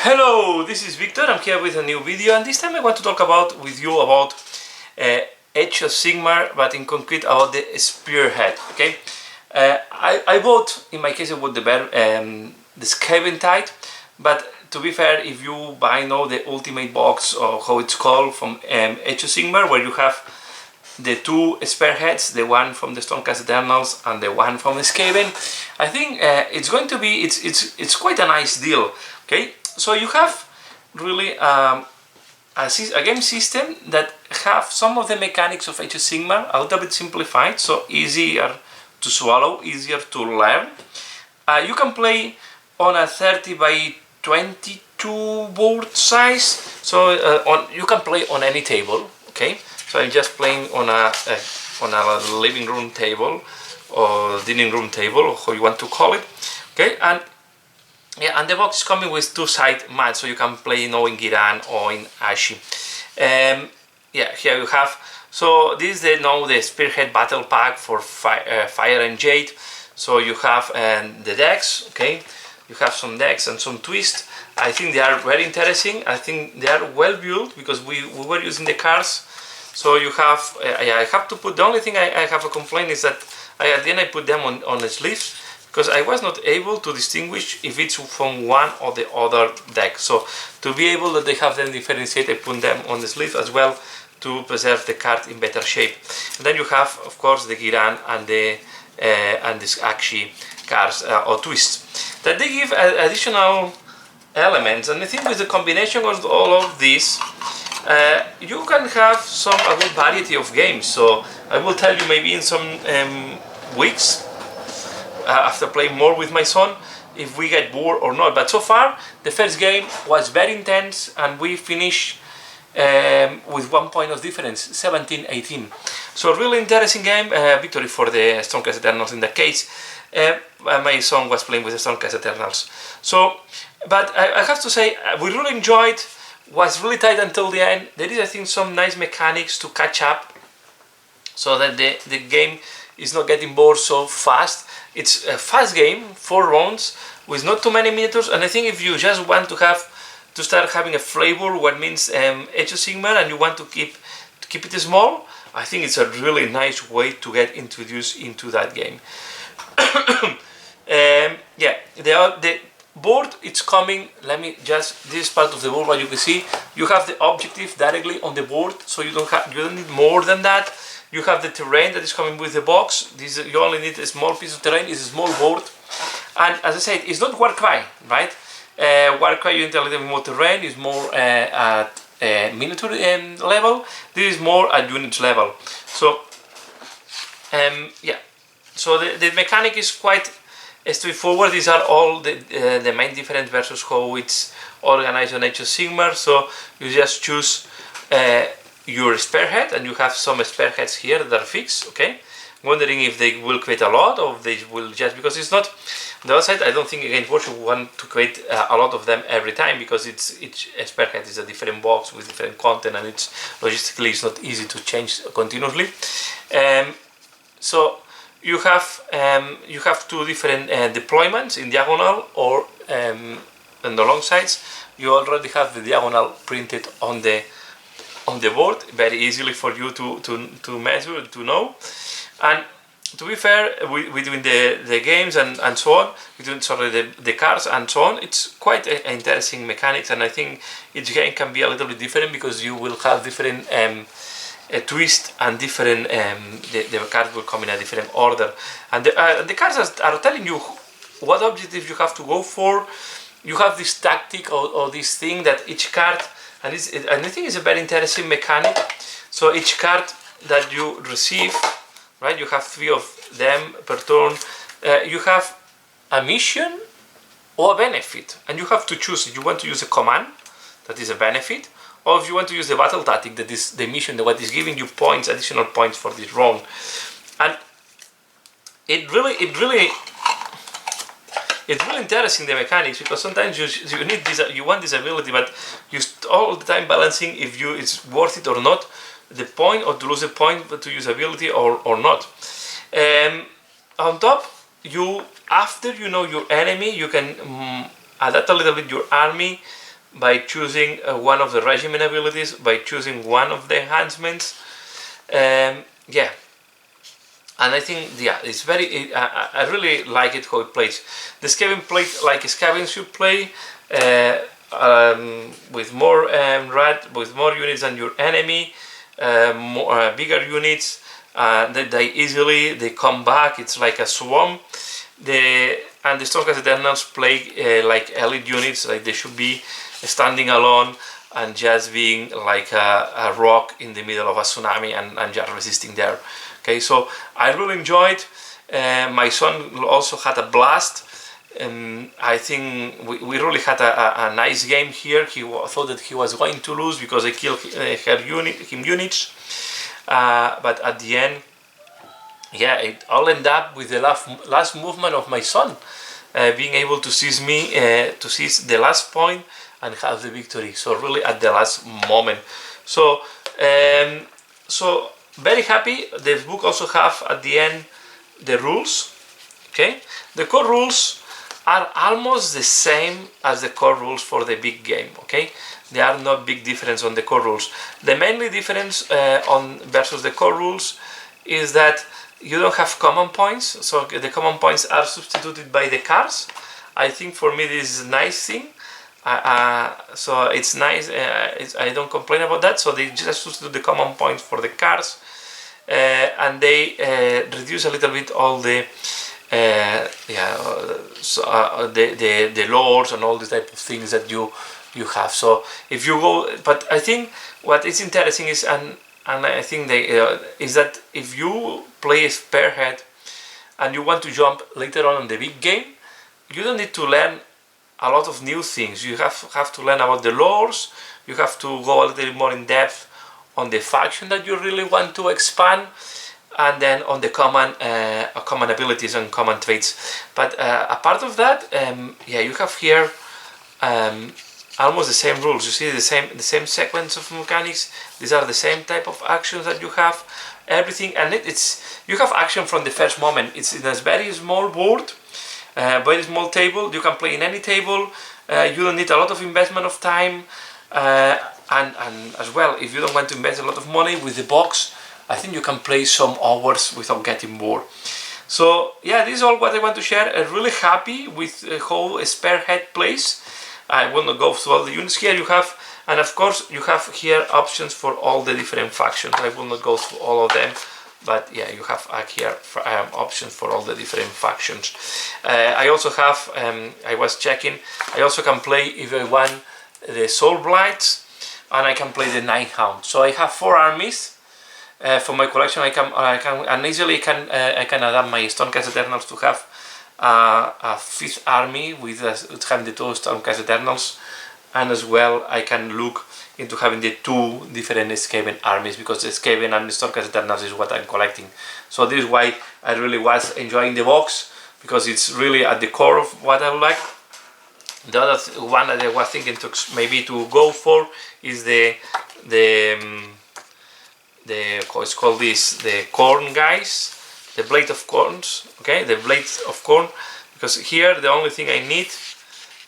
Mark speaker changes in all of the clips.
Speaker 1: Hello, this is Victor. I'm here with a new video, and this time I want to talk with you about AoS Sigmar, but in concrete about the Spearhead. Okay, I bought, in my case, I bought the Skaven type, but to be fair, if you buy now the ultimate box, or how it's called, from AoS Sigmar, where you have the two Spearheads, the one from the Stormcast Eternals and the one from the Skaven, I think it's going to be it's quite a nice deal. Okay, so you have really a game system that have some of the mechanics of AoS Sigmar a little bit simplified, so easier to swallow, easier to learn. You can play on a 30 by 22 board size, so you can play on any table. Okay, so I'm just playing on a living room table or dining room table, or how you want to call it. Okay, and yeah, and the box is coming with two-side mats, so you can play in Giran or in Ashi. Yeah, here you have. So this is the Spearhead Battle Pack for Fire and Jade. So you have the decks. Okay, you have some decks and some twists. I think they are very interesting. I think they are well built because we were using the cards. So you have. I have to put. The only thing I have a complaint is that at the end I put them on the sleeves, because I was not able to distinguish if it's from one or the other deck. So to be able that they have them differentiated, I put them on the sleeve as well to preserve the card in better shape. And then you have, of course, the Giran and the Akshi cards or twists that they give additional elements. And I think with the combination of all of these, you can have a good variety of games. So I will tell you maybe in some weeks, after playing more with my son, if we get bored or not. But so far the first game was very intense, and we finished with 1 point of difference, 17-18. So really interesting game. Victory for the Stormcast Eternals in that case. My son was playing with the Stormcast Eternals. So, but I have to say, we really enjoyed. Was really tight until the end. There is, I think, some nice mechanics to catch up, so that the game is not getting bored so fast. It's a fast game, 4 rounds with not too many miniatures, and I think if you just want to start having a flavor what means AoS Sigmar, and you want to keep it small, I think it's a really nice way to get introduced into that game. Yeah, the board, it's coming. Let me just, this part of the board, what you can see, you have the objective directly on the board, so you don't need more than that. You have the terrain that is coming with the box. You only need a small piece of terrain. It's a small board, and as I said, it's not Warcry, right? Warcry, you need a little bit more terrain. It's more at miniature level. This is more at units level. So yeah, so the mechanic is quite straightforward. These are all the main difference versus how it's organized on AoS Sigmar. So you just choose your Spearhead, and you have some Spearheads here that are fixed. Okay, wondering if they will create a lot, or if they will just, because it's not on the other side. I don't think against Watch you want to create a lot of them every time, because each Spearhead is a different box with different content, and it's logistically it's not easy to change continuously. So you have two different deployments in diagonal or on the long sides. You already have the diagonal printed on the board, very easily for you to measure, to know. And to be fair, we're doing the games and so on, we're doing, sorry, the cards and so on. It's quite an interesting mechanics, and I think each game can be a little bit different, because you will have different twist, and different the cards will come in a different order, and the cards are telling you what objectives you have to go for. You have this tactic or this thing that each card, and I think it's a very interesting mechanic. So each card that you receive, right, you have 3 of them per turn. You have a mission or a benefit, and you have to choose if you want to use a command, that is a benefit, or if you want to use the battle tactic, that is the mission, what is giving you points, additional points for this round. And it's really interesting, the mechanics, because sometimes you need this, you want this ability, but you all the time balancing if it's worth it or not, the point, or to lose a point but to use ability or not. on top, after you know your enemy, you can adapt a little bit your army by choosing one of the regiment abilities, by choosing one of the enhancements. Yeah, and I think, yeah, it's very. I really like it how it plays. The Skaven played like Skaven should play, with more with more units than your enemy, more bigger units. They die easily. They come back. It's like a swarm. And the Stormcast Eternals play like elite units. Like they should be standing alone and just being like a rock in the middle of a tsunami and just resisting there. Okay, so I really enjoyed. My son also had a blast. I think we really had a nice game here. He thought that he was going to lose because I killed him units. But at the end, yeah, it all ended up with the last movement of my son being able to seize the last point and have the victory. So really at the last moment. So very happy. The book also have at the end the rules. Okay, the core rules are almost the same as the core rules for the big game. Okay, there are not big difference on the core rules. The mainly difference on versus the core rules is that you don't have common points. So the common points are substituted by the cars. I think for me this is a nice thing. So it's nice. I don't complain about that. So they just substitute the common points for the cars, and they reduce a little bit all the the lords and all these type of things that you have. So if you go, but I think what is interesting is and I think is that if you play Spearhead and you want to jump later on in the big game, you don't need to learn a lot of new things. You have to learn about the lores. You have to go a little more in depth on the faction that you really want to expand, and then on the common abilities and common traits. But apart of that, yeah, you have here almost the same rules. You see the same sequence of mechanics. These are the same type of actions that you have. Everything, and you have action from the first moment. It's in a very small board, very small table. You can play in any table. You don't need a lot of investment of time, and as well, if you don't want to invest a lot of money with the box, I think you can play some hours without getting bored. So yeah, this is all what I want to share. I'm really happy with how Spearhead plays. I will not go through all the units here. You have, and of course you have here options for all the different factions. I will not go through all of them, but yeah, you have here options for all the different factions. I also have, I was checking, I also can play, if I want, the Soul Blights, and I can play the Nighthound. So I have 4 armies. For my collection, I can and easily I can adapt my Stormcast Eternals to have a 5th army with having the 2 Stormcast Eternals, and as well I can look into having the 2 different Skaven armies, because the Skaven and the Stormcast Eternals is what I'm collecting. So this is why I really was enjoying the box, because it's really at the core of what I like. The other one that I was thinking to maybe to go for is it's called the corn guys, the blade of corns. Okay, the blades of corn, because here the only thing I need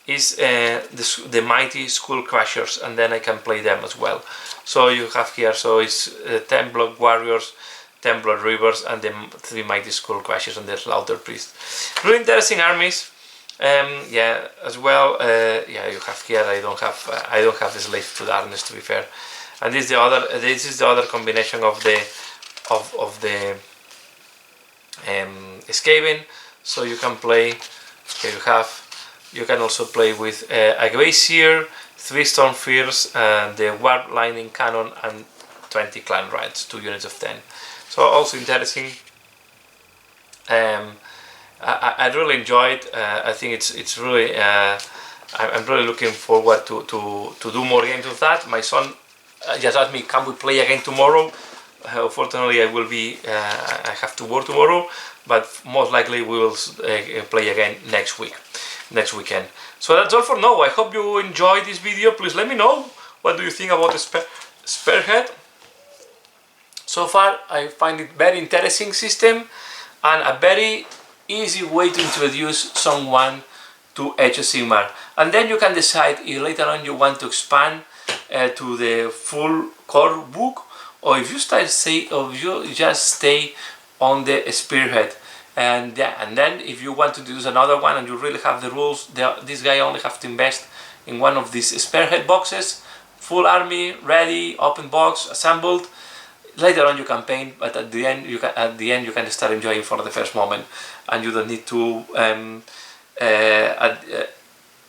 Speaker 1: is the mighty skull crushers, and then I can play them as well. So you have here, so it's 10 blood warriors, 10 blood reavers, and the 3 mighty skull crushers and the slaughter priest. Really interesting armies. Yeah, as well. Yeah, you have here. I don't have the slave to darkness, to be fair. And this is the other combination of the Skaven. So you can play. Okay, you can also play with a Glacier, 3 Stormfears, the Warp Lightning Cannon, and 20 Clan Rats, 2 units of 10. So also interesting. I really enjoyed. I think it's really. I'm really looking forward to do more games of that. My son just asked me, "Can we play again tomorrow?" Unfortunately, I have to work tomorrow, but most likely we will play again next weekend. So that's all for now. I hope you enjoyed this video. Please let me know what do you think about the Spearhead. So far, I find it very interesting system and a very easy way to introduce someone to Age of Sigmar. And then you can decide if later on you want to expand to the full core book, or if you just stay on the Spearhead. And then if you want to use another one and you really have the rules, this guy only have to invest in one of these Spearhead boxes, full army, ready, open box, assembled. Later on you can paint, but at the end you can start enjoying for the first moment, and you don't need to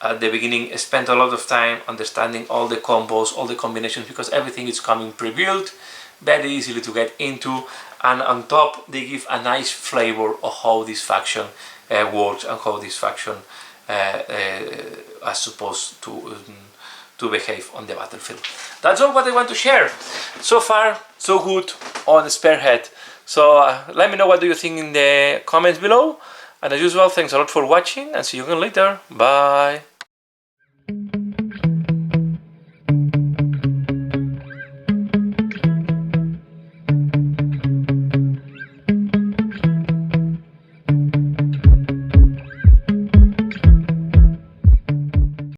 Speaker 1: at the beginning spend a lot of time understanding all the combos, all the combinations, because everything is coming pre-built, very easily to get into, and on top they give a nice flavor of how this faction works and how this faction are supposed to behave on the battlefield. That's all what I want to share. So far, so good on Spearhead. So let me know what do you think in the comments below. And as usual, thanks a lot for watching, and see you again later. Bye.